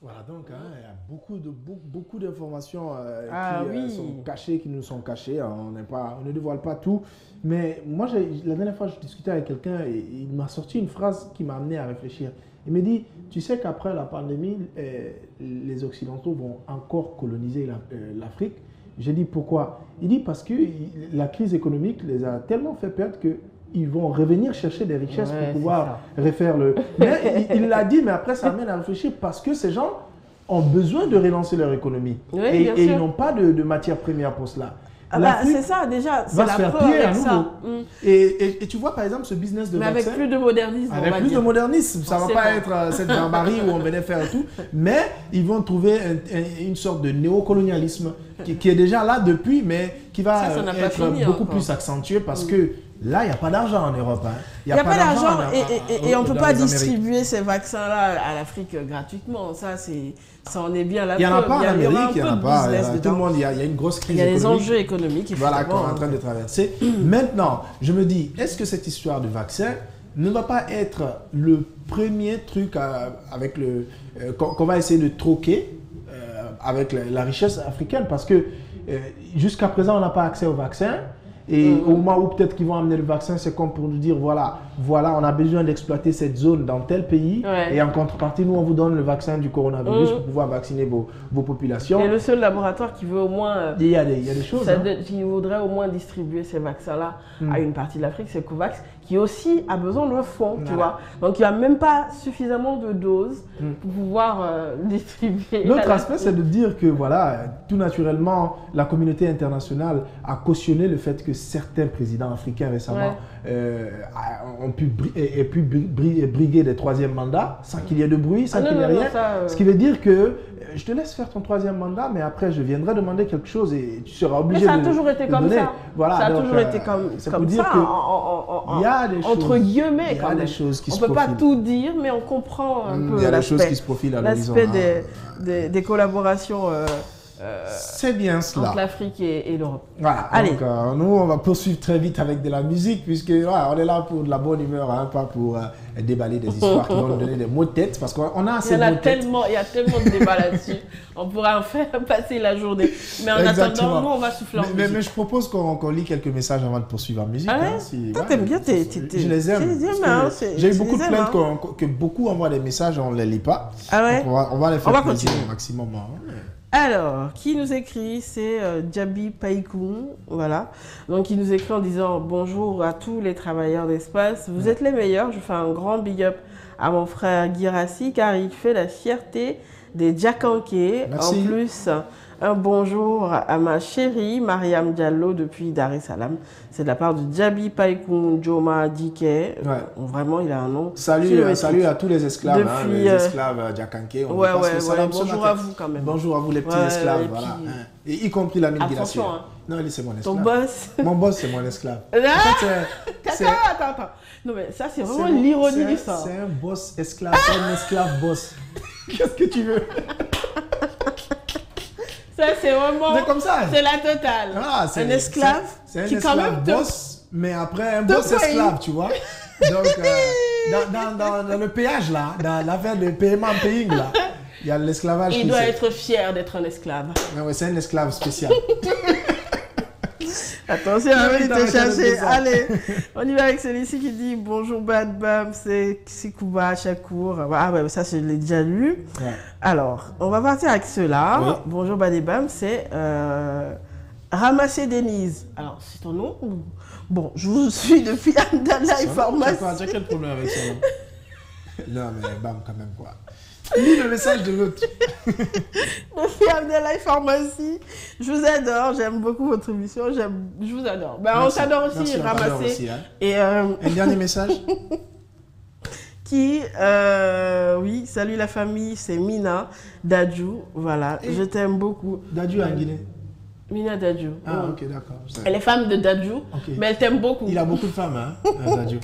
Voilà, donc il y a beaucoup d'informations sont cachées, qui nous sont cachées. On ne dévoile pas tout. Mais moi, la dernière fois, je discutais avec quelqu'un et il m'a sorti une phrase qui m'a amené à réfléchir. Il me dit, tu sais qu'après la pandémie, les Occidentaux vont encore coloniser l'Afrique. J'ai dit pourquoi? Il dit parce que la crise économique les a tellement fait perdre que ils vont revenir chercher des richesses pour pouvoir refaire le... Mais il l'a dit, mais après ça amène à réfléchir parce que ces gens ont besoin de relancer leur économie. Oui, et ils n'ont pas de matière première pour cela. C'est ça déjà, c'est va la se faire preuve piller à avec nouveau. ça. Et tu vois par exemple ce business de mais vaccin, avec plus de modernisme. avec plus de modernisme, ça ne va pas être cette barbarie où on venait faire et tout, mais ils vont trouver une sorte de néocolonialisme qui est déjà là depuis, mais qui va être beaucoup plus accentué parce que là, il n'y a pas d'argent en Europe. Hein. Il n'y a pas d'argent et on ne peut pas distribuer ces vaccins-là à l'Afrique gratuitement. Ça en est bien la preuve. Il n'y en a pas en Amérique, il n'y en a pas. Tout le monde, il y a une grosse crise économique. Il y a des enjeux économiques. Voilà, qu'on est en train de traverser. Maintenant, je me dis, est-ce que cette histoire de vaccin ne va pas être le premier truc qu'on va essayer de troquer avec la richesse africaine? Parce que jusqu'à présent, on n'a pas accès au vaccin. Et au moment où peut-être qu'ils vont amener le vaccin, c'est comme pour nous dire, voilà, on a besoin d'exploiter cette zone dans tel pays. Et en contrepartie, nous, on vous donne le vaccin du coronavirus pour pouvoir vacciner vos populations. Et le seul laboratoire qui veut au moins... Il y a des choses. Qui voudrait au moins distribuer ces vaccins-là à une partie de l'Afrique, c'est COVAX, qui aussi a besoin de fonds, tu vois. Donc, il n'y a même pas suffisamment de doses pour pouvoir distribuer. L'autre aspect, c'est de dire que, voilà, tout naturellement, la communauté internationale a cautionné le fait que certains présidents africains récemment ont pu briguer des troisièmes mandats sans qu'il y ait de bruit, sans qu'il y ait rien. Ce qui veut dire que je te laisse faire ton troisième mandat, mais après je viendrai demander quelque chose et tu seras obligé de... Mais ça a toujours été comme ça. Voilà, ça a toujours été comme ça. Il y a des choses, entre guillemets, il y a des choses qui se profilent. On ne peut pas tout dire, mais on comprend un peu. Il y a des choses qui se profilent à l'horizon. L'aspect des collaborations c'est bien cela. Entre l'Afrique et l'Europe. Voilà. Allez. Donc, nous, on va poursuivre très vite avec de la musique, puisque on est là pour de la bonne humeur, hein, pas pour déballer des histoires qui vont nous donner des mots de tête, parce qu'on a assez de mots de tête. Il y a tellement de débats là-dessus. On pourra en faire passer la journée. Mais en attendant, nous, on va souffler en musique. Mais je propose qu'on lit quelques messages avant de poursuivre en musique. Ah ouais? Toi, t'aimes bien je les aime. J'ai eu beaucoup de plaintes que beaucoup envoient des messages, on ne les lit pas. Ah ouais? On va les faire plaisir au maximum. Alors, qui nous écrit? C'est Djabi Paikoun, voilà. Donc, il nous écrit en disant « Bonjour à tous les travailleurs d'espace, vous êtes les meilleurs. Je fais un grand big up à mon frère Girassi car il fait la fierté des Djakanké. En plus, un bonjour à ma chérie Mariam Diallo depuis Dar es Salaam. C'est de la part de Djabi Paikoun Joma Dike. Vraiment, il a un nom. Salut à tous les esclaves, depuis, les esclaves Djakanké. Bonjour à vous quand même. Bonjour à vous les petits esclaves, voilà. Et y compris la mine Girassi. Non, c'est mon esclave. Ton boss. Mon boss, c'est mon esclave. Attends. Non, mais ça, c'est vraiment l'ironie du sort. C'est un boss esclave, c'est un esclave boss. Qu'est-ce que tu veux? Ça, c'est vraiment... C'est comme ça. C'est la totale. Ah, un esclave qui un esclave quand même boss, mais après un boss esclave, tu vois. Donc, dans le péage, là, dans l'affaire de paiement paying, là, il y a l'esclavage. Il doit être fier d'être un esclave. Ouais, c'est un esclave spécial. Attention, il te chercher. Allez, on y va avec celui-ci qui dit bonjour Bad Bam, c'est Sikouba Chakour. Ah ouais, ça je l'ai déjà lu. Ouais. Alors, on va partir avec ceux-là. Oui. Bonjour Bad Bam, c'est Ramasser Denise. Alors, c'est ton nom ou... Bon, je vous suis depuis Amdallah Pharmacie. Tu as quel problème avec ça? Non, mais Bam, quand même, quoi. Lis le message de l'autre. Depuis Amdallah Pharmacie, je vous adore, j'aime beaucoup votre émission, je vous adore. Ben, on s'adore aussi, Ramasser. Aussi, hein. Et un dernier message qui, oui, salut la famille, c'est Mina Dadjou, voilà, je t'aime beaucoup. Dadjou en Guinée. Mina Dadjou. Ah, ok, d'accord. Elle est femme de Dadjou, mais elle t'aime beaucoup. Il a beaucoup de femmes, hein, Dadjou.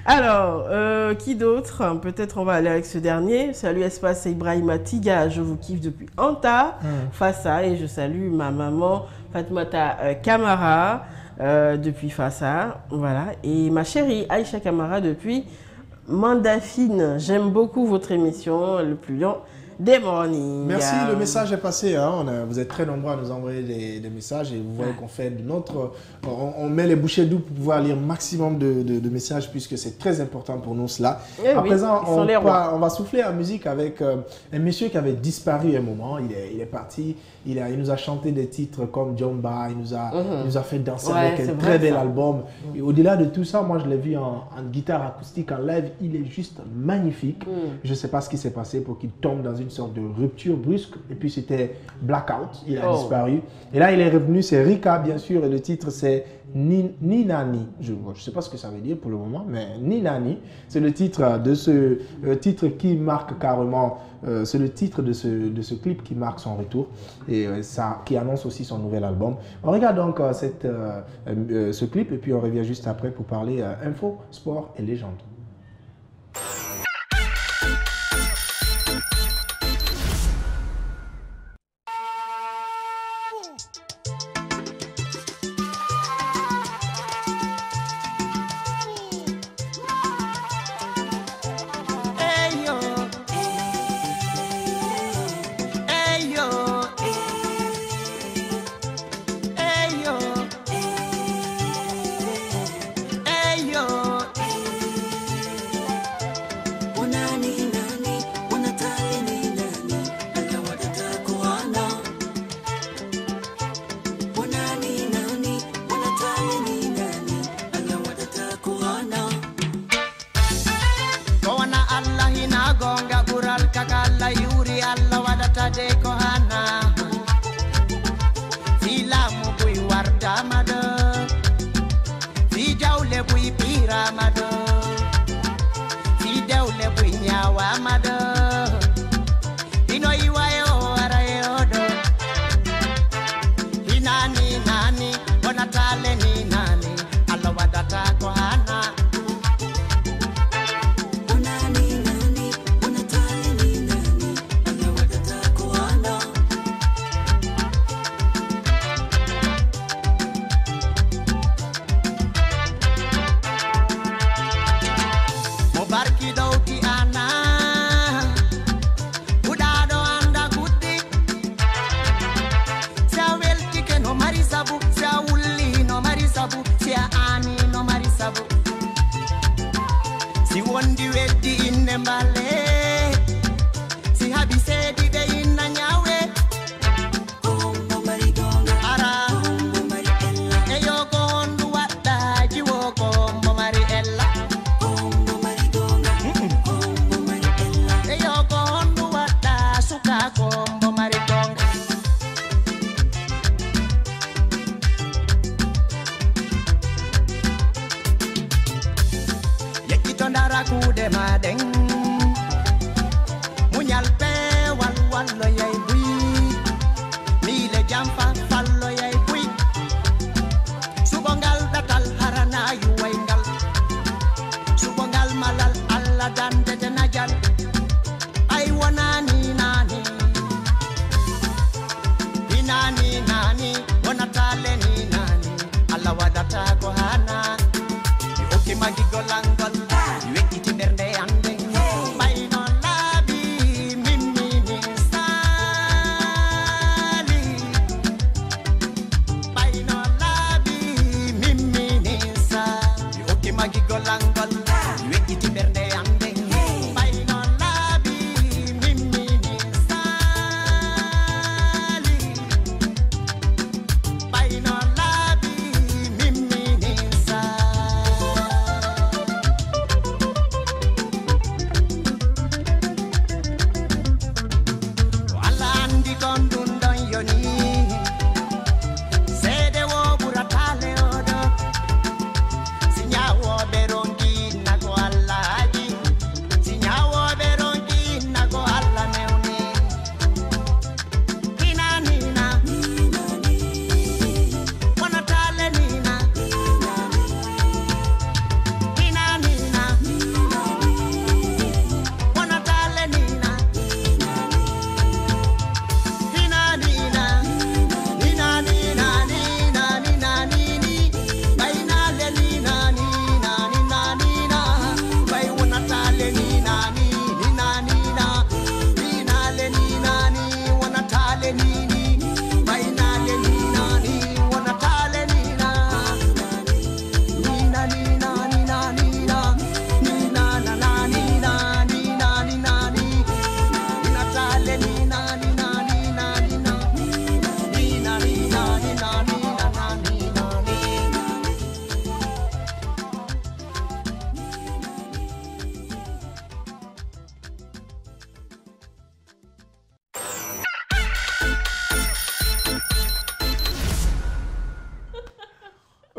Alors, qui d'autre? Peut-être on va aller avec ce dernier. Salut Espace, c'est Ibrahima Tiga, je vous kiffe depuis Anta, Fassa, et je salue ma maman Fatmata Kamara depuis Fassa, voilà, et ma chérie Aïcha Kamara depuis Mandafine, j'aime beaucoup votre émission, le plus long des mornings. Merci, le message est passé. Hein. Vous êtes très nombreux à nous envoyer des messages et vous voyez qu'on fait de notre... On met les bouchées doubles pour pouvoir lire maximum de messages puisque c'est très important pour nous cela. À présent, on va souffler en musique avec un monsieur qui avait disparu à un moment. Il est parti. Il nous a chanté des titres comme Jomba. Il nous a fait danser avec un très bel album. Et au-delà de tout ça, moi je l'ai vu en guitare acoustique, en live. Il est juste magnifique. Je ne sais pas ce qui s'est passé pour qu'il tombe dans une sorte de rupture brusque. Et puis c'était Blackout. Il a disparu. Et là, il est revenu. C'est Rika, bien sûr. Et le titre, c'est Ninani. Je ne sais pas ce que ça veut dire pour le moment, mais Ninani. C'est le titre de ce titre qui marque carrément... c'est le titre de ce clip qui marque son retour et qui annonce aussi son nouvel album. On regarde donc ce clip et puis on revient juste après pour parler info, sport et légende. No.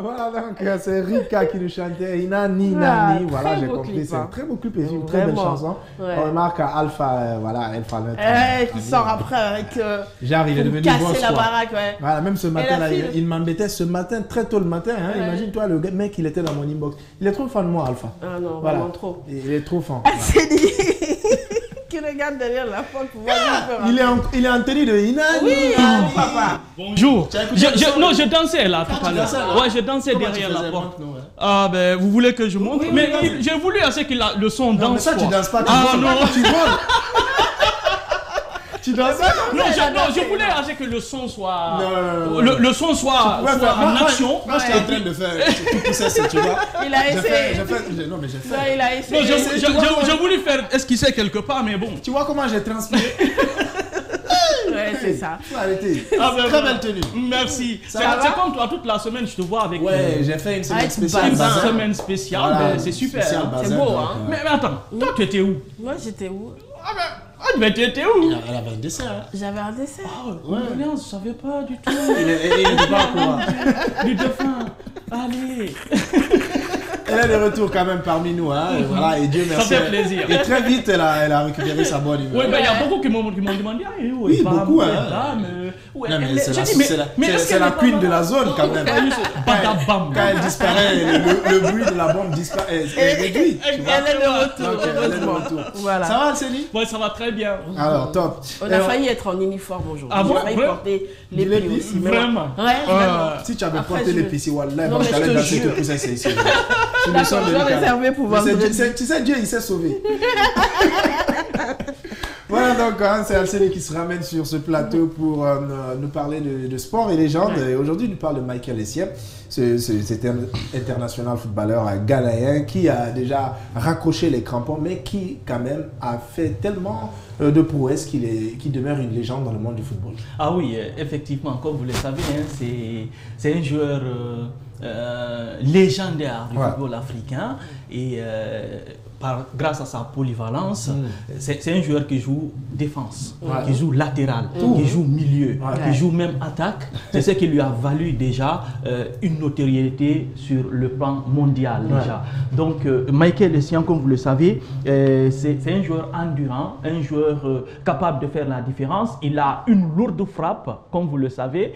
Voilà, donc c'est Rika qui nous chantait Inani, Nani. Voilà, j'ai compris. C'est un très beau clip et une très belle chanson. Ouais. On remarque Alpha, voilà, Alpha qui sort après avec. Genre, il est devenu boss. Casser la baraque, ouais. Voilà, même ce matin, là, il m'embêtait ce matin, très tôt le matin. Hein, ouais. Imagine-toi, le mec, il était dans mon inbox. Il est trop fan de moi, Alpha. Ah non, voilà. Vraiment trop. Il est trop fan. C'est dit. Qui regarde derrière la porte pour voir il est en tenue de Inani. Oui, papa. Bonjour. Non, je dansais là tout à l'heure. Ouais, je dansais derrière la porte. Ah ben, vous voulez que je monte? Oui, mais j'ai voulu assez que le son danse. Mais ça, tu danses pas. Ah non, tu voles. Tu danses pas? Non, je voulais assez que le son soit. Non. Le son soit en action. Moi, j'étais en train de faire tout pousser, tu vois. Il a essayé. Non, mais j'ai fait. Il a essayé. J'ai voulu faire esquisser quelque part, mais bon. Tu vois comment j'ai transpiré? Ouais, c'est ça. Faut arrêter. Très belle tenue. Merci. C'est comme toi, toute la semaine, je te vois avec. Ouais, j'ai fait une semaine spéciale. Une semaine spéciale, c'est super. C'est beau, hein. Mais attends, toi, tu étais où? Moi, j'étais où? Mais tu étais où? Elle avait un dessert. Hein. J'avais un dessert. Ah, ouais. Je ne savais pas du tout. Il était pas quoi. Du dauphin. Allez. Elle est de retour quand même parmi nous, hein. Et voilà, et Dieu merci. Ça fait plaisir. Et très vite, elle a récupéré sa bonne humeur. Oui, mais il y a beaucoup qui m'ont demandé, oui, beaucoup, hein. Ouais, non, mais c'est la queen de la zone quand même. Quand elle disparaît, le bruit de la bombe disparaît. Elle est réduit. Elle est de retour. Voilà. Ça va, Alcénie? Oui, ça va très bien. Alors, top. On a failli être en uniforme aujourd'hui. On a failli porter les plis aussi. Vraiment? Ouais, vraiment. Si tu avais porté les plis, wallah, non, mais je te jure. D'accord, je vais réserver pour vendredi. Tu sais, Dieu, il s'est sauvé. Voilà, donc c'est Alcénie qui se ramène sur ce plateau pour nous parler de sport et légende. Et aujourd'hui, il nous parle de Michael Essien, cet international footballeur ghanéen qui a déjà raccroché les crampons, mais qui, quand même, a fait tellement de prouesses qu'il demeure une légende dans le monde du football. Ah oui, effectivement, comme vous le savez, hein, c'est un joueur légendaire du football africain et grâce à sa polyvalence, c'est un joueur qui joue défense, qui joue latéral, qui joue milieu, qui joue même attaque. C'est ce qui lui a valu déjà une notoriété sur le plan mondial déjà. Donc Michael Essien, comme vous le savez, c'est un joueur endurant, un joueur capable de faire la différence. Il a une lourde frappe, comme vous le savez,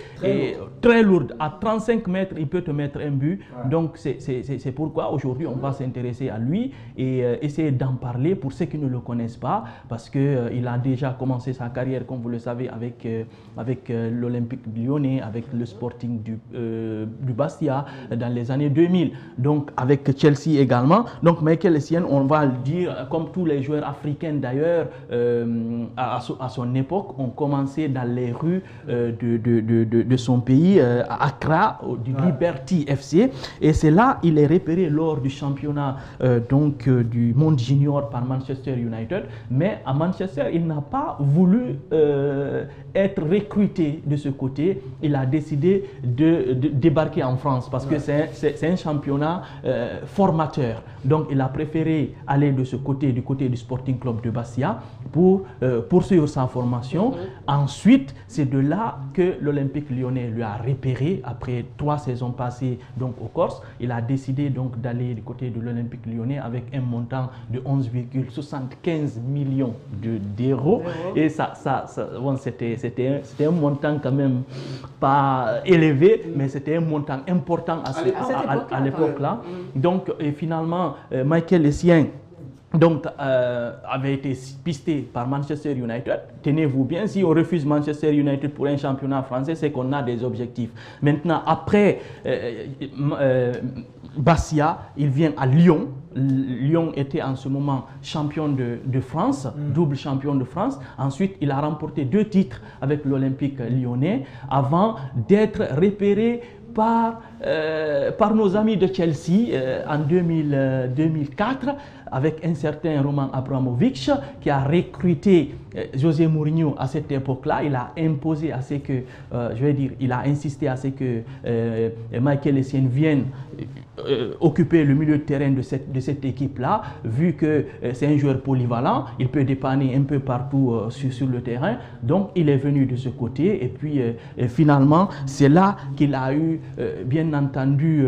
très lourde. À 35 mètres, il peut te mettre un but. Donc c'est pourquoi aujourd'hui on va s'intéresser à lui et essayer d'en parler pour ceux qui ne le connaissent pas, parce qu'il a déjà commencé sa carrière, comme vous le savez, avec l'Olympique Lyonnais, avec le Sporting du Bastia dans les années 2000, donc avec Chelsea également. Donc Michael Essien, on va le dire, comme tous les joueurs africains d'ailleurs, à son époque, ont commencé dans les rues de son pays, à Accra, du Liberty FC, et c'est là il est repéré lors du championnat du monde junior par Manchester United, mais à Manchester, il n'a pas voulu être recruté de ce côté. Il a décidé de débarquer en France parce que c'est un championnat formateur. Donc, il a préféré aller de ce côté, du côté du Sporting Club de Bastia pour poursuivre sa formation. Ensuite, c'est de là que l'Olympique Lyonnais lui a repéré après 3 saisons passées donc au Corse. Il a décidé donc d'aller du côté de l'Olympique Lyonnais avec un montant de 11,75 millions d'euros. Et bon, c'était un montant quand même pas élevé, mais c'était un montant important à l'époque là. Donc, et finalement, Michael Essien avait été pisté par Manchester United. Tenez-vous bien, si on refuse Manchester United pour un championnat français, c'est qu'on a des objectifs. Maintenant, après Bastia, il vient à Lyon. Lyon était en ce moment champion de France, double champion de France. Ensuite, il a remporté 2 titres avec l'Olympique lyonnais avant d'être repéré par nos amis de Chelsea en 2004 avec un certain Roman Abramovich qui a recruté José Mourinho à cette époque-là. Il a imposé à ce que, il a insisté à ce que Michael Essien vienne occuper le milieu de terrain de cette équipe-là, vu que c'est un joueur polyvalent, il peut dépanner un peu partout sur le terrain. Donc, il est venu de ce côté et puis finalement, c'est là qu'il a eu, bien entendu,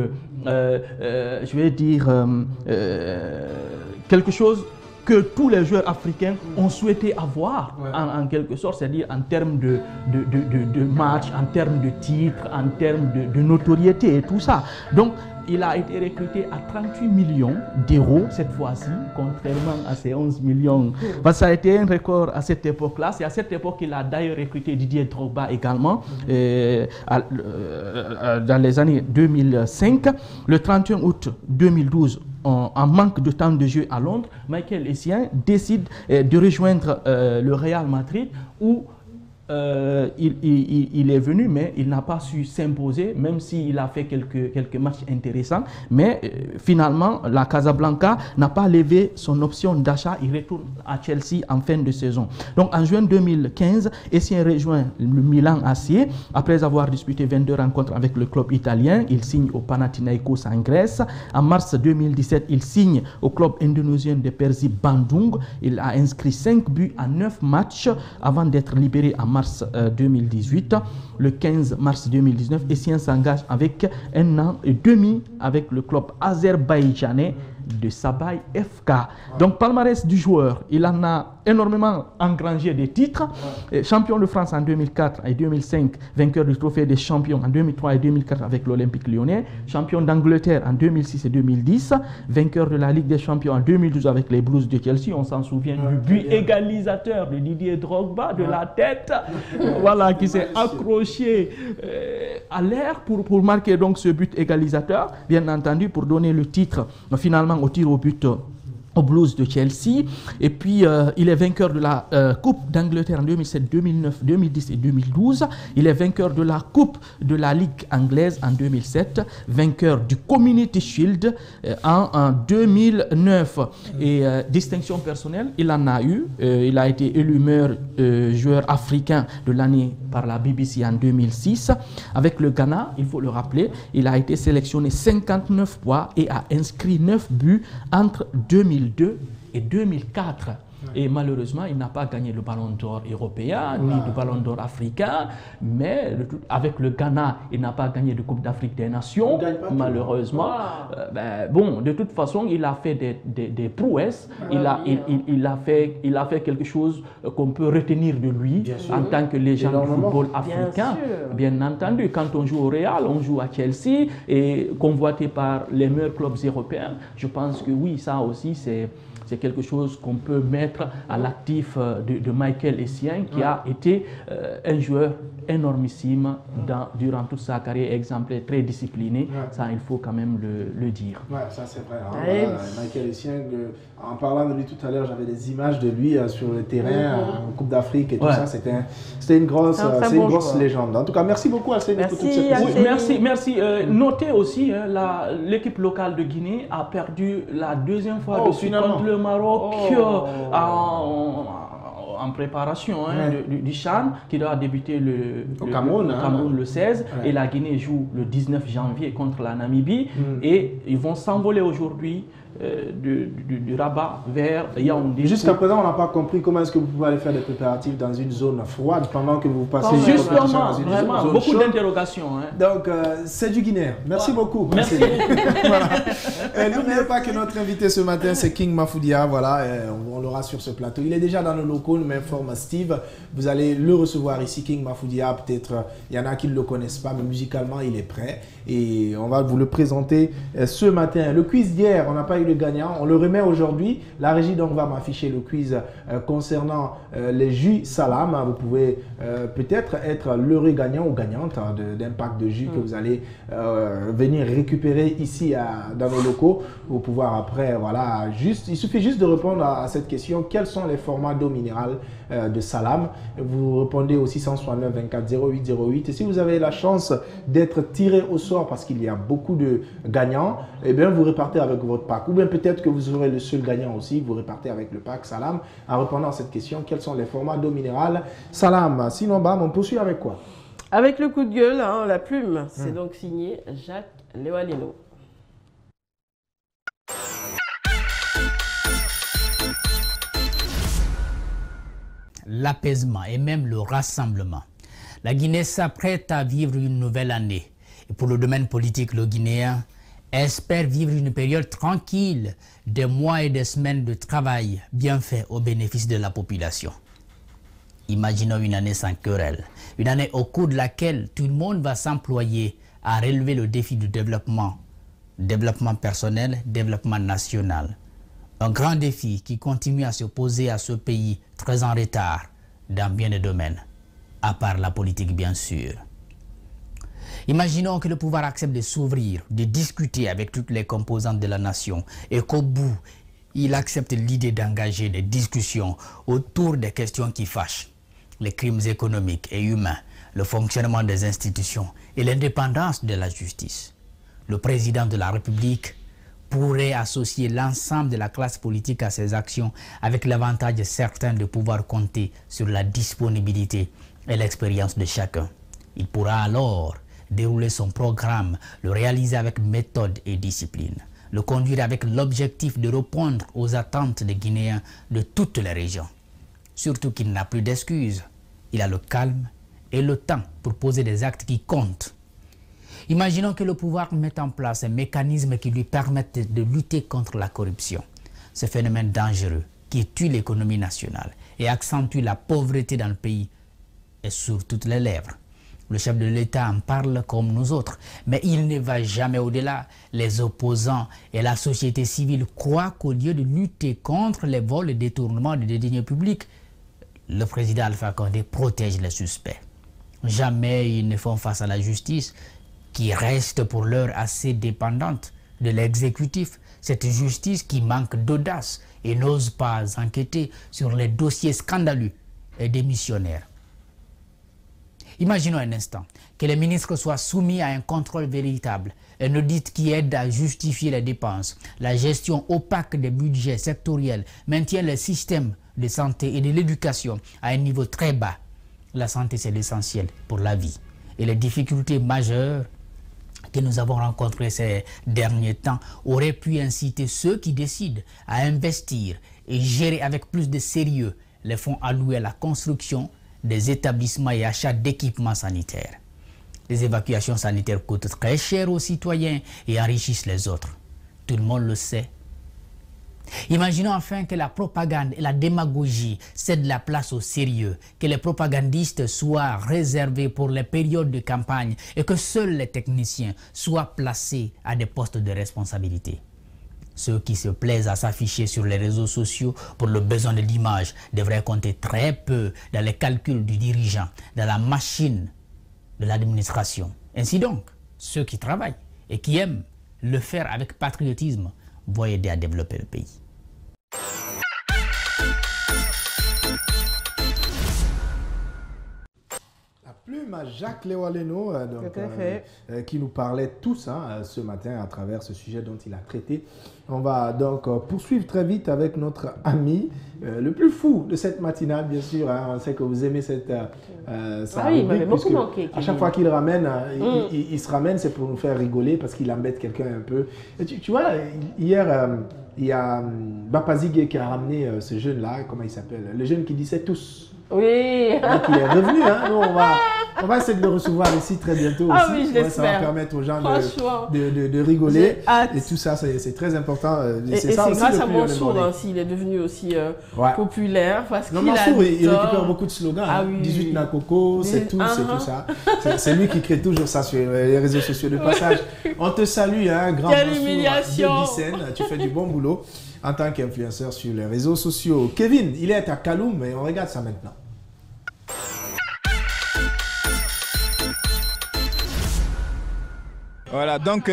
quelque chose que tous les joueurs africains ont souhaité avoir, en quelque sorte, c'est-à-dire en termes de match, en termes de titres, en termes de notoriété et tout ça. Donc, il a été recruté à 38 millions d'euros cette fois-ci, contrairement à ces 11 millions. Parce que ça a été un record à cette époque-là. C'est à cette époque qu'il a d'ailleurs recruté Didier Drogba également, dans les années 2005. Le 31 août 2012, en manque de temps de jeu à Londres, Michael Essien décide de rejoindre le Real Madrid où il est venu, mais il n'a pas su s'imposer, même s'il a fait quelques matchs intéressants. Mais finalement, la Casablanca n'a pas levé son option d'achat. Il retourne à Chelsea en fin de saison. Donc en juin 2015, Essien rejoint le Milan AC. Après avoir disputé 22 rencontres avec le club italien, il signe au Panathinaikos en Grèce. En mars 2017, il signe au club indonésien de Persib Bandung. Il a inscrit 5 buts à 9 matchs avant d'être libéré en mars 2018. Le 15 mars 2019, Essien s'engage avec 1 an et demi avec le club azerbaïdjanais de Sabay FK. Donc, palmarès du joueur, il en a énormément engrangé des titres. Champion de France en 2004 et 2005, vainqueur du trophée des champions en 2003 et 2004 avec l'Olympique Lyonnais, champion d'Angleterre en 2006 et 2010, vainqueur de la Ligue des Champions en 2012 avec les Blues de Chelsea. On s'en souvient du but égalisateur de Didier Drogba de la tête, voilà, qui s'est accroché à l'air pour marquer donc ce but égalisateur, bien entendu pour donner le titre finalement au tir au but aux Blues de Chelsea. Et puis il est vainqueur de la Coupe d'Angleterre en 2007, 2009, 2010 et 2012. Il est vainqueur de la Coupe de la Ligue anglaise en 2007, vainqueur du Community Shield en 2009. Et distinction personnelle, il en a eu. Il a été élu meilleur joueur africain de l'année par la BBC en 2006. Avec le Ghana, il faut le rappeler, il a été sélectionné 59 fois et a inscrit 9 buts entre 2002 et 2004. Et malheureusement, il n'a pas gagné le ballon d'or européen, ni le ballon d'or africain, mais avec le Ghana, il n'a pas gagné de Coupe d'Afrique des Nations, malheureusement. Bon, de toute façon, il a fait des prouesses, il a fait quelque chose qu'on peut retenir de lui en tant que légende du football africain. Bien entendu, quand on joue au Real, on joue à Chelsea, et convoité par les meilleurs clubs européens, je pense que oui, ça aussi, c'est quelque chose qu'on peut mettre à l'actif de Michael Essien, qui a été un joueur énormissime durant toute sa carrière, exemplaire, très discipliné. Ça, il faut quand même le dire. Ouais, ça c'est vrai. Hein. Michael Essien, en parlant de lui tout à l'heure, j'avais des images de lui sur le terrain en Coupe d'Afrique et tout ça. C'était une grosse légende. En tout cas, merci beaucoup Alcine pour toute cette question. Merci. Notez aussi, l'équipe locale de Guinée a perdu la deuxième fois de suite contre le Maroc en préparation du CHAN qui doit débuter au Cameroun le 16 et la Guinée joue le 19 janvier contre la Namibie et ils vont s'envoler aujourd'hui du Rabat vers Yaoundé. Jusqu'à présent, on n'a pas compris comment est-ce que vous pouvez aller faire des préparatifs dans une zone froide pendant que vous passez justement, dans une zone beaucoup d'interrogations. Donc, c'est du Guinéen. Merci beaucoup. Merci. N'oubliez pas que notre invité ce matin, c'est King Mafoudia. Voilà, on l'aura sur ce plateau. Il est déjà dans nos locaux, nous m'informe Steve. Vous allez le recevoir ici, King Mafoudia. Peut-être, il y en a qui ne le connaissent pas, mais musicalement, il est prêt. Et on va vous le présenter ce matin. Le quiz d'hier, on n'a pas eu le gagnant. On le remet aujourd'hui. La régie donc va m'afficher le quiz concernant les jus Salam. Vous pouvez peut-être être l'heureux gagnant ou gagnante d'un pack de jus que vous allez venir récupérer ici dans nos locaux pour pouvoir après, voilà, il suffit juste de répondre à cette question. Quels sont les formats d'eau minérale de Salam. Vous répondez au 669 24 08 08. Et si vous avez la chance d'être tiré au sort parce qu'il y a beaucoup de gagnants, eh bien vous repartez avec votre pack. Ou bien peut-être que vous serez le seul gagnant aussi, vous repartez avec le pack Salam. En répondant à cette question, quels sont les formats d'eau minérale Salam? Sinon, bam, on poursuit avec quoi? Avec le coup de gueule, hein, la plume. C'est donc signé Jacques Lewaleno. L'apaisement et même le rassemblement. La Guinée s'apprête à vivre une nouvelle année. Et pour le domaine politique, le Guinéen espère vivre une période tranquille, des mois et des semaines de travail bien fait au bénéfice de la population. Imaginons une année sans querelle, une année au cours de laquelle tout le monde va s'employer à relever le défi du développement personnel, développement national. Un grand défi qui continue à se poser à ce pays très en retard dans bien des domaines, à part la politique bien sûr. Imaginons que le pouvoir accepte de s'ouvrir, de discuter avec toutes les composantes de la nation et qu'au bout, il accepte l'idée d'engager des discussions autour des questions qui fâchent. Les crimes économiques et humains, le fonctionnement des institutions et l'indépendance de la justice. Le président de la République pourrait associer l'ensemble de la classe politique à ses actions avec l'avantage certain de pouvoir compter sur la disponibilité et l'expérience de chacun. Il pourra alors dérouler son programme, le réaliser avec méthode et discipline, le conduire avec l'objectif de répondre aux attentes des Guinéens de toutes les régions. Surtout qu'il n'a plus d'excuses. Il a le calme et le temps pour poser des actes qui comptent. Imaginons que le pouvoir mette en place un mécanisme qui lui permette de lutter contre la corruption. Ce phénomène dangereux qui tue l'économie nationale et accentue la pauvreté dans le pays est sur toutes les lèvres. Le chef de l'État en parle comme nous autres, mais il ne va jamais au-delà. Les opposants et la société civile croient qu'au lieu de lutter contre les vols et détournements des deniers publics, le président Alpha Condé protège les suspects. Jamais ils ne font face à la justice, qui reste pour l'heure assez dépendante de l'exécutif. Cette justice qui manque d'audace et n'ose pas enquêter sur les dossiers scandaleux et démissionnaires. Imaginons un instant que les ministres soient soumis à un contrôle véritable, un audit qui aide à justifier les dépenses. La gestion opaque des budgets sectoriels maintient le système de santé et de l'éducation à un niveau très bas. La santé, c'est l'essentiel pour la vie. Et les difficultés majeures que nous avons rencontrées ces derniers temps auraient pu inciter ceux qui décident à investir et gérer avec plus de sérieux les fonds alloués à la construction des établissements et achats d'équipements sanitaires. Les évacuations sanitaires coûtent très cher aux citoyens et enrichissent les autres. Tout le monde le sait. Imaginons enfin que la propagande et la démagogie cèdent la place au sérieux, que les propagandistes soient réservés pour les périodes de campagne et que seuls les techniciens soient placés à des postes de responsabilité. Ceux qui se plaisent à s'afficher sur les réseaux sociaux pour le besoin de l'image devraient compter très peu dans les calculs du dirigeant, dans la machine de l'administration. Ainsi donc, ceux qui travaillent et qui aiment le faire avec patriotisme vont aider à développer le pays. Plume à Jacques Lewaleno, qui nous parlait tout ça ce matin à travers ce sujet dont il a traité. On va donc poursuivre très vite avec notre ami, le plus fou de cette matinale, bien sûr. On sait que vous aimez cette oui, il m'avait beaucoup manqué. À chaque fois qu'il ramène, il se ramène, c'est pour nous faire rigoler parce qu'il embête quelqu'un un peu. Et tu vois, hier, il y a Bapazigé qui a ramené ce jeune-là, comment il s'appelle? Le jeune qui disait tous. Oui. Donc il est revenu, hein. Nous, on va essayer de le recevoir ici très bientôt aussi. Oui, je l'espère. Ça va permettre aux gens de rigoler. Et tout ça, c'est très important. Et c'est grâce à Mansour s'il est devenu aussi populaire. Mansour, il récupère beaucoup de slogans. 18 Nakoko, c'est tout, c'est tout ça. C'est lui qui crée toujours ça sur les réseaux sociaux de passage. On te salue, hein, grand Quelle Mansour humiliation. de Bicène. Tu fais du bon boulot en tant qu'influenceur sur les réseaux sociaux. Kevin, il est à Kaloum, mais on regarde ça maintenant. Voilà, donc,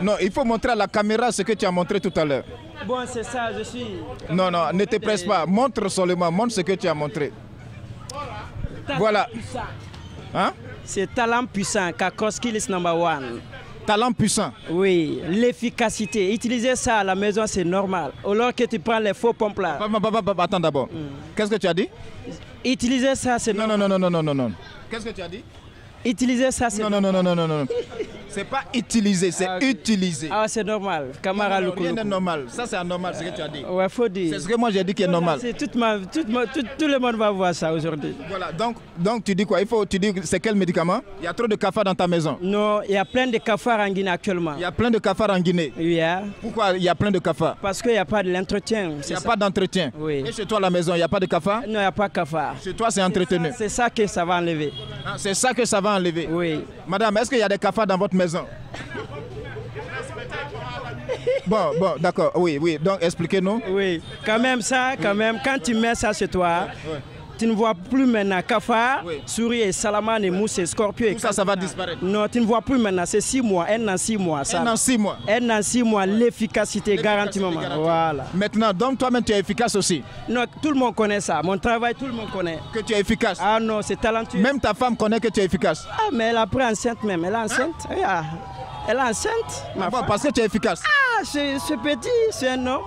non, il faut montrer à la caméra ce que tu as montré tout à l'heure. Bon, c'est ça, je suis... Non, ne te presse pas, montre seulement, montre ce que tu as montré. Voilà. Hein? C'est talent puissant, car skill is number one. Talent puissant. Oui, l'efficacité. Utiliser ça à la maison, c'est normal. Alors que tu prends les faux pompes là. Attends d'abord. Qu'est-ce que tu as dit? Utiliser ça, c'est normal. Non. Qu'est-ce que tu as dit? Utiliser ça, c'est normal. Non. C'est pas utiliser, c'est utiliser. Ah, c'est normal. Camarade, rien n'est normal. Ça, c'est anormal, ce que tu as dit. Ouais, faut dire. C'est ce que moi j'ai dit qui est normal. Tout le monde va voir ça aujourd'hui. Voilà, donc tu dis quoi? Tu dis c'est quel médicament? Il y a trop de cafards dans ta maison? Non, il y a plein de cafards en Guinée actuellement. Il y a plein de cafards en Guinée? Oui. Pourquoi il y a plein de cafards? Parce qu'il n'y a pas de l'entretien. Il n'y a pas d'entretien? Oui. Et chez toi à la maison, il n'y a pas de cafards? Non, il n'y a pas de cafards. Chez toi, c'est entretenu? C'est ça que ça va enlever. Ah, c'est ça que ça va enlever? Oui. Madame, est-ce qu'il y a des cafards dans votre maison? Bon, d'accord, oui. Donc, expliquez-nous. Oui, quand même, quand tu mets ça chez toi, tu ne vois plus maintenant cafard, souris et salamane et mousse et scorpion. Tout ça va disparaître? Non, tu ne vois plus maintenant, c'est 6 mois, un an 6 mois. Ça. Un an 6 mois? Un an 6 mois, l'efficacité garantie, maman. Voilà. Maintenant, donc toi-même, tu es efficace aussi? Non, tout le monde connaît ça. Mon travail, tout le monde connaît. Que tu es efficace? Ah non, c'est talentueux. Même ta femme connaît que tu es efficace? Ah, mais elle a pris enceinte même. Elle est enceinte. Hein? Elle est enceinte. Parce que tu es efficace? Ah, c'est petit, c'est un homme.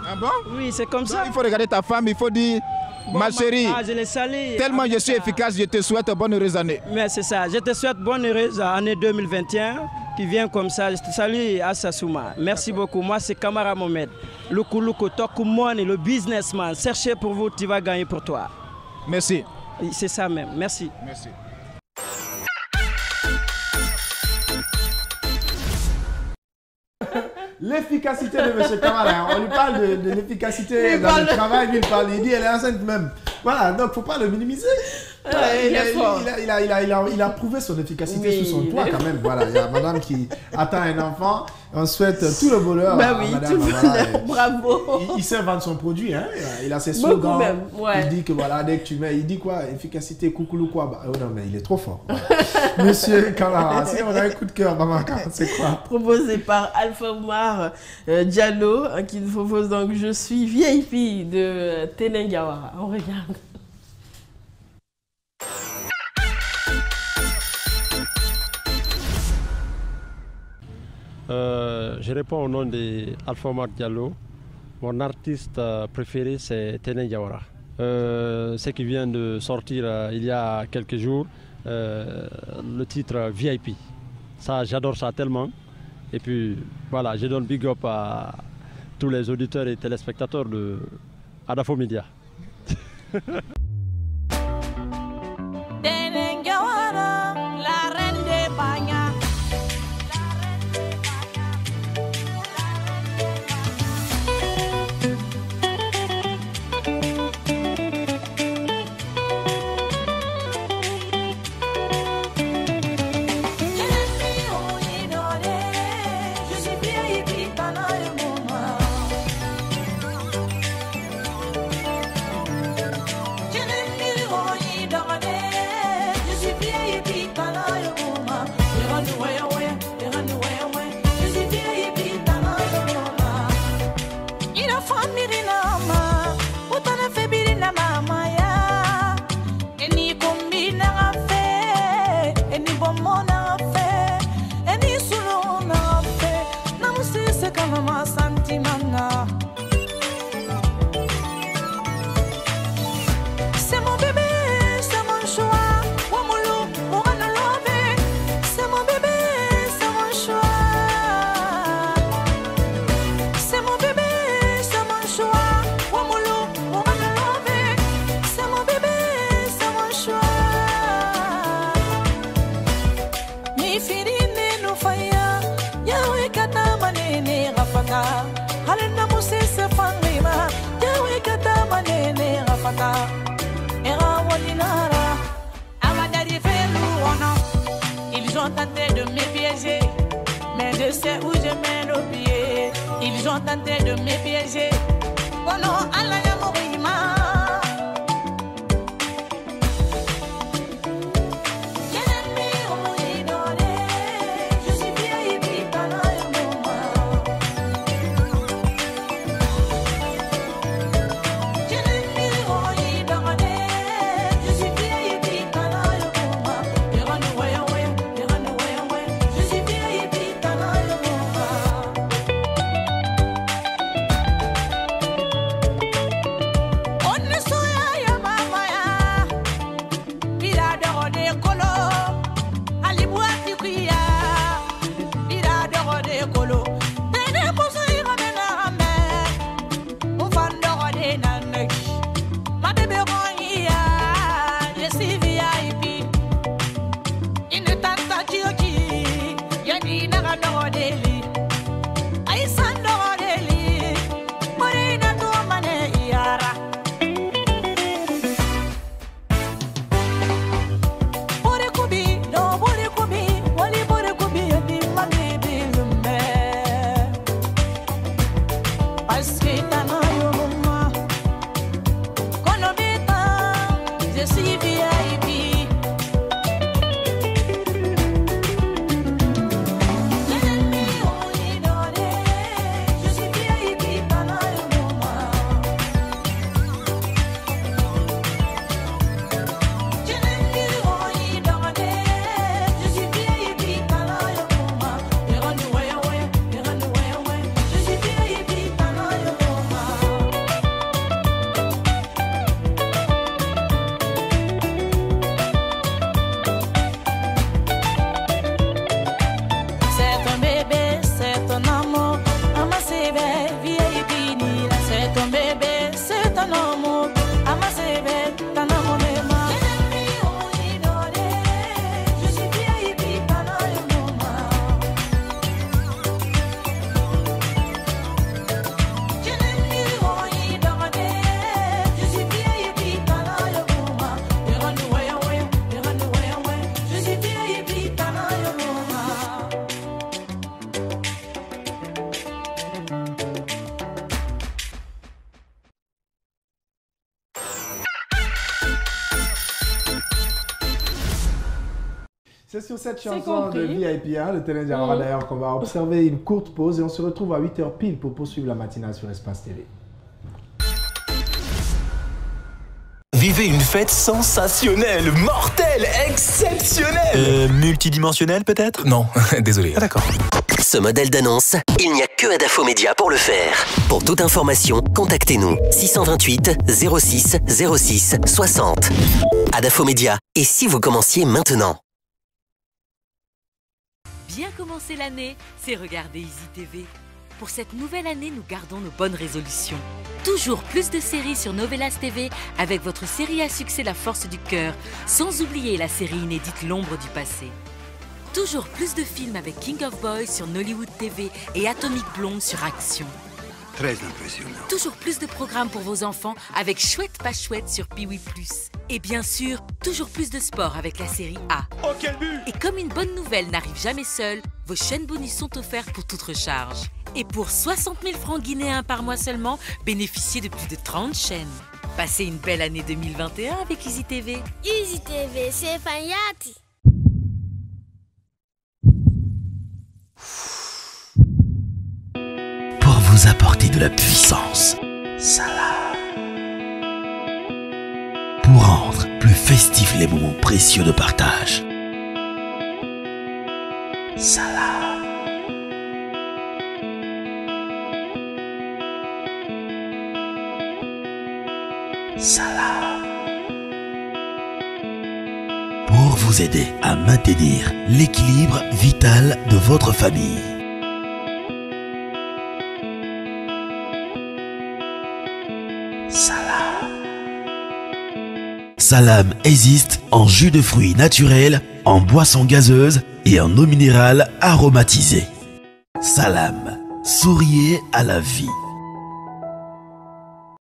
Ah bon? Oui, c'est comme ça. Il faut regarder ta femme, il faut dire, ma chérie, je l'ai salé. Tellement je suis efficace, je te souhaite bonne heureuse année. Mais c'est ça, je te souhaite bonne heureuse année 2021 qui vient comme ça. Je te salue Assasouma. Merci beaucoup. Moi, c'est Kamara Mohamed. Luku Tokumone, le businessman. Cherchez pour vous, tu vas gagner pour toi. Merci. C'est ça même. Merci. Merci. L'efficacité de M. Kamara, on lui parle de l'efficacité dans le travail, lui il dit elle est enceinte même. Voilà, donc il ne faut pas le minimiser. Il a prouvé son efficacité sous son toit quand même. Voilà, il y a madame qui attend un enfant. On souhaite tout le bonheur à madame. Tout le bonheur, bravo. Il sait vendre son produit. Hein. Il a ses slogans. Même, ouais. Il dit que voilà, dès que tu mets, il dit quoi? Efficacité, coucoulou quoi? Bah, oh non, mais il est trop fort. Monsieur Kamara, si on a un coup de cœur, Bamaka, c'est quoi? Proposé par Alpha Omar Diallo, qui nous propose donc Je suis vieille fille de Tenengawara. On regarde. Je réponds au nom d'Alpha Omar Diallo. Mon artiste préféré, c'est Tenen Diawara. Ce qui vient de sortir il y a quelques jours, le titre VIP. Ça, j'adore ça tellement. Et puis, voilà, je donne big up à tous les auditeurs et téléspectateurs de Adafo Media. Ils ont tenté de me piéger, mais je sais où je mets nos pieds. Ils ont tenté de me piéger. Oh non, Allah ya mourima. C'est sur cette chanson de VIP, hein, de Ténè Diawara d'ailleurs, qu'on va observer une courte pause et on se retrouve à 8h pile pour poursuivre la matinale sur Espace TV. Vivez une fête sensationnelle, mortelle, exceptionnelle. Multidimensionnelle peut-être? Non, désolé. Ah d'accord. Ce modèle d'annonce, il n'y a que Adafo Média pour le faire. Pour toute information, contactez-nous 628 06 06 60. Adafo Média. Et si vous commenciez maintenant? Bien commencer l'année, c'est regarder Easy TV. Pour cette nouvelle année, nous gardons nos bonnes résolutions. Toujours plus de séries sur Novelas TV avec votre série à succès La Force du Cœur, sans oublier la série inédite L'Ombre du Passé. Toujours plus de films avec King of Boys sur Nollywood TV et Atomic Blonde sur Action. Très impressionnant. Toujours plus de programmes pour vos enfants avec Chouette pas chouette sur Piwi+. Et bien sûr, toujours plus de sport avec la série A. Oh quel but! Et comme une bonne nouvelle n'arrive jamais seule, vos chaînes bonus sont offertes pour toute recharge. Et pour 60 000 francs guinéens par mois seulement, bénéficiez de plus de 30 chaînes. Passez une belle année 2021 avec Easy TV. Easy TV, c'est Fayati. Pour vous apporter de la puissance, Salam. Pour rendre plus festifs les moments précieux de partage, Salam. Salam. Pour vous aider à maintenir l'équilibre vital de votre famille, Salam. Salam existe en jus de fruits naturel, en boisson gazeuse et en eau minérale aromatisée. Salam, souriez à la vie.